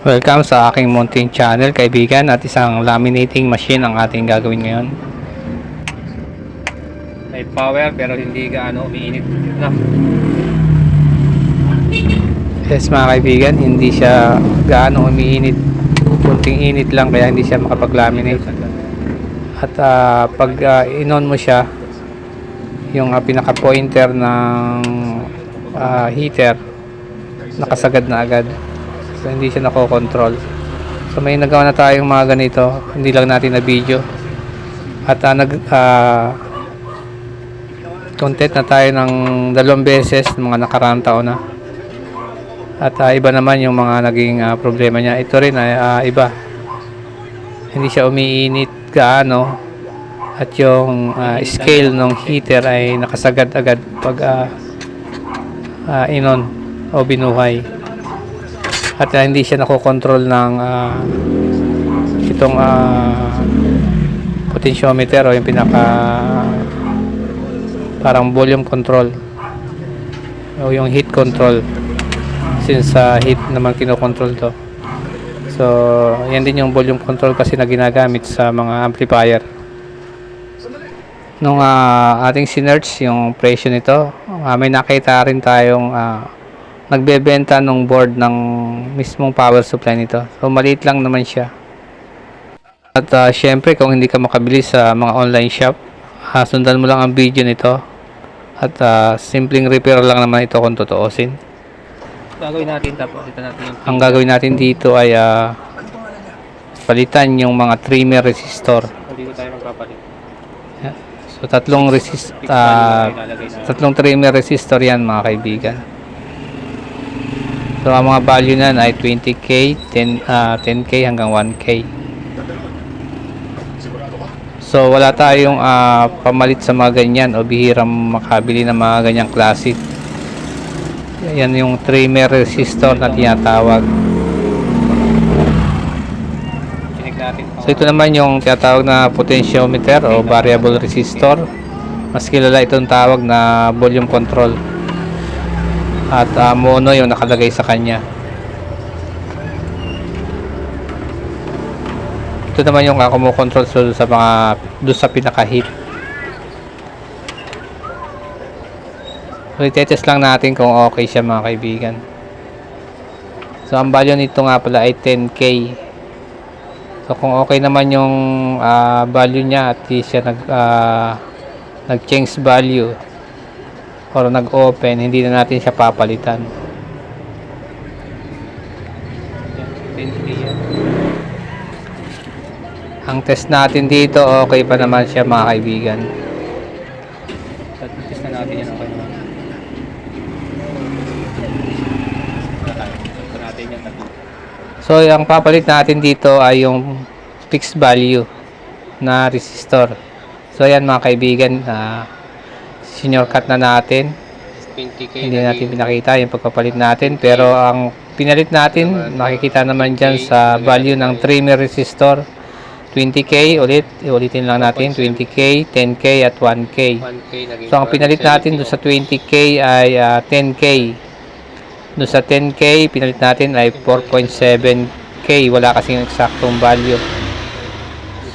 Welcome sa aking munting channel, kaibigan, at isang laminating machine ang ating gagawin ngayon. May power pero hindi gaano umiinit na. Yes mga kaibigan, hindi siya gaano umiinit, kunting init lang kaya hindi siya makapag-laminate. At pag in-on mo siya, yung pinaka pointer ng heater nakasagad na agad. So hindi siya nakokontrol. So may nagawa na tayong mga ganito, hindi lang natin na video. At content na tayo ng 2 beses mga nakaraang taon na. At iba naman yung mga naging problema niya. Ito rin ay iba. Hindi siya umiinit gaano. At yung scale ng heater ay nakasagad agad pag inon o binuhay. At hindi siya nakokontrol ng itong potentiometer o yung pinaka parang volume control o yung heat control, since heat naman kinokontrol to. So yan din yung volume control kasi na ginagamit sa mga amplifier. Nung ating sinearch yung presyo nito, may nakita rin tayong nagbebenta ng board ng mismong power supply nito. So maliit lang naman siya. At syempre kung hindi ka makabili sa mga online shop, sundan mo lang ang video nito. At simpleng repair lang naman ito kung tutuusin. Gagawin natin tapos ito natin yung ang gagawin natin dito ay palitan yung mga trimmer resistor. Dito tayo magpapalit. So tatlong trimmer resistor yan mga kaibigan. So ang mga value na ay 20k, 10k hanggang 1k. So wala tayong pamalit sa mga ganyan o bihirang makabili ng mga ganyang klase. Yan yung trimmer resistor na tinatawag. So ito naman yung tinatawag na potentiometer o variable resistor. Mas kilala itong tawag na volume control. At mono yung nakalagay sa kanya. Ito naman yung kumokontrol sa mga doon sa pinaka-heat. So i-test lang natin kung okay siya mga kaibigan. So ang value nito nga pala ay 10k. So kung okay naman yung value niya at di siya nag-change value or nag-open, hindi na natin siya papalitan. Ang test natin dito, okay pa naman siya mga kaibigan. Test na natin yan, okay naman. So yung papalit natin dito ay yung fixed value na resistor. So ayan mga kaibigan, senior cut na natin. 20K hindi natin pinakita yung pagpapalit natin, pero ang pinalit natin makikita naman dyan sa value ng trimmer resistor. 20k ulitin lang natin, 20k, 10k at 1k. So ang pinalit natin doon sa 20k ay 10k. Doon sa 10k pinalit natin ay 4.7k, wala kasing eksaktong value.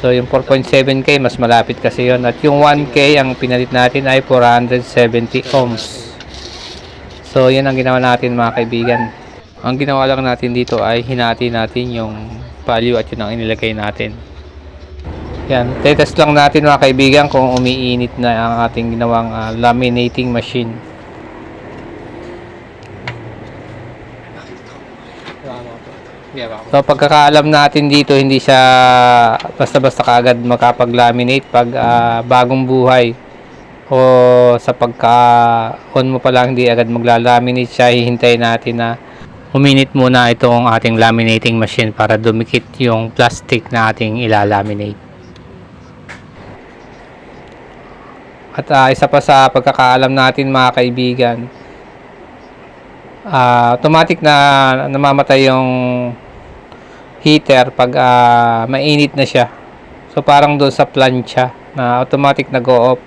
So yung 4.7k mas malapit kasi yon, at yung 1k ang pinalit natin ay 470 ohms. So yan ang ginawa natin mga kaibigan. Ang ginawa lang natin dito ay hinati natin yung value at yun ang inilagay natin. Yan, test lang natin mga kaibigan kung umiinit na ang ating ginawang laminating machine. So pagkakaalam natin dito, hindi siya basta-basta kaagad makapag-laminate pag bagong buhay o sa pagka-on mo pa lang hindi agad magla-laminate siya. Hihintayin natin na uminit muna itong ating laminating machine para dumikit yung plastic na ating ilalaminate. At isa pa sa pagkakaalam natin mga kaibigan, automatic na namamatay yung heater pag mainit na siya. So parang doon sa plancha na automatic na go off.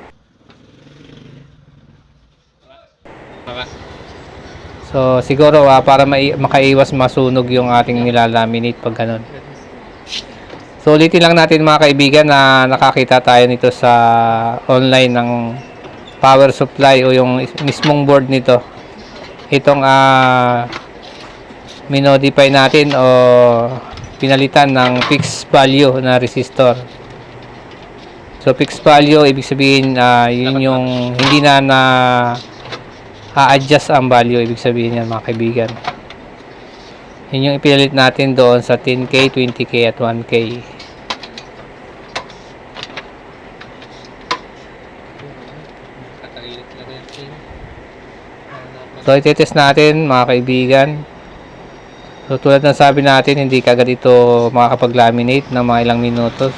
So siguro para makaiwas masunog yung ating nilalaminate pag ganun. So ulitin lang natin mga kaibigan na nakakita tayo nito sa online ng power supply o yung mismong board nito. Itong minodify natin o pinalitan ng fixed value na resistor. So fixed value ibig sabihin yun yung hindi na a-adjust ang value, ibig sabihin yan mga kaibigan. Yun yung ipinalit natin doon sa 10K, 20K at 1K. So itetest natin mga kaibigan. So tulad ng sabi natin, hindi kagad ito makakapag-laminate ng mga ilang minuto.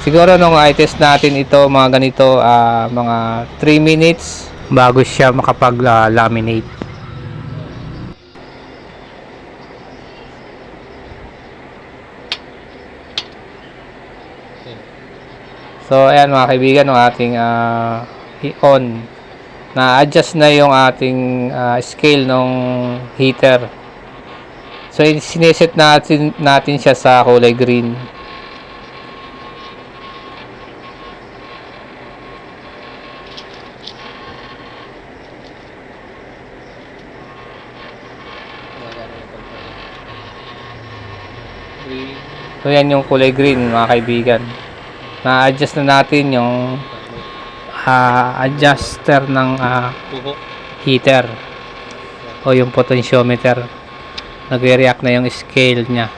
Siguro nung i-test natin ito mga ganito mga 3 minutes bago siya makapag-laminate. So ayan mga kaibigan, yung ating i-on. Na-adjust na yung ating scale ng heater. So sineset natin siya sa kulay green. So yan yung kulay green mga kaibigan. Na-adjust na natin yung adjuster ng heater o yung potentiometer. Nagre-react na yung scale nya.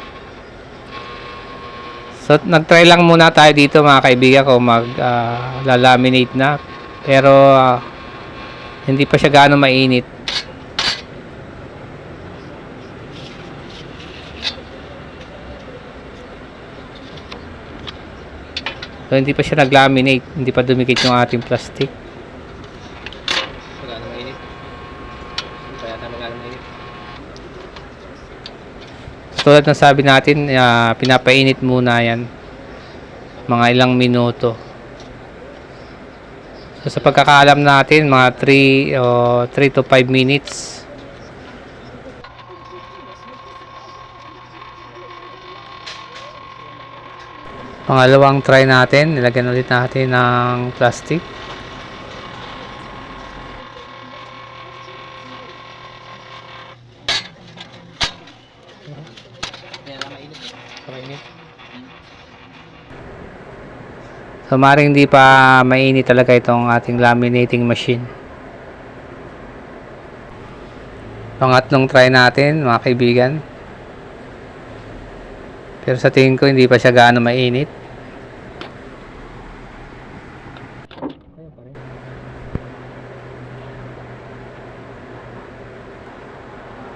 So nagtry lang muna tayo dito mga kaibigan kung laminate na, pero hindi pa siya gaano mainit. So hindi pa siya nag-laminate, hindi pa dumikit yung ating plastic. Magano mainit? Kaya na magano mainit. Tulad ng sabi natin, pinapainit muna yan mga ilang minuto. So sa pagkakaalam natin, mga 3 to 5 minutes. Pangalawang try natin, nilagyan ulit natin ng plastic. So maring hindi pa mainit talaga itong ating laminating machine. Pangatlong try natin mga kaibigan. Pero sa tingin ko hindi pa siya gaano mainit.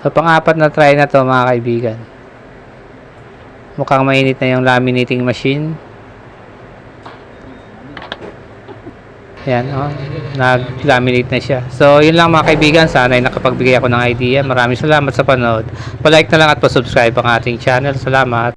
So pang-apat na try na to mga kaibigan. Mukhang mainit na yung laminating machine. Ayan, nag-laminate na siya. So yun lang mga kaibigan, sana ay nakapagbigay ako ng idea. Maraming salamat sa panood. Pa-like na lang at pa-subscribe ang ating channel. Salamat.